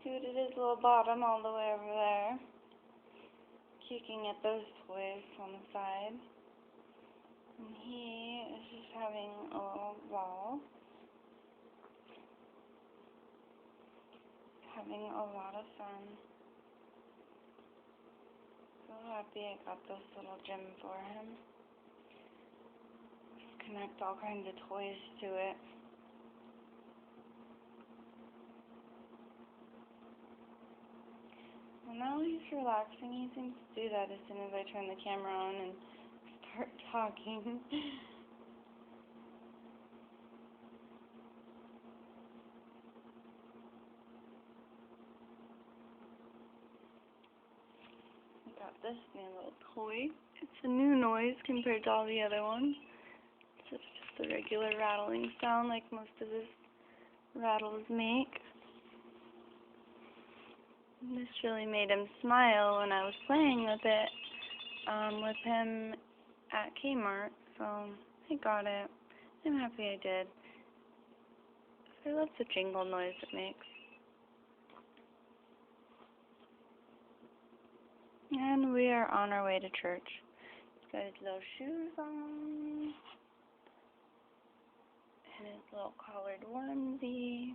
Scooted his little bottom all the way over there, kicking at those toys on the side. And he is just having a little ball. Having a lot of fun. So happy I got this little gym for him. Just connect all kinds of toys to it. Well, now he's relaxing. He seems to do that as soon as I turn the camera on and start talking. Got this new little toy. It's a new noise compared to all the other ones. It's just the regular rattling sound like most of his rattles make. And this really made him smile when I was playing with it with him at Kmart, so I got it. I'm happy I did. I love the jingle noise it makes. And we are on our way to church. He's got his little shoes on, and his little collared onesie.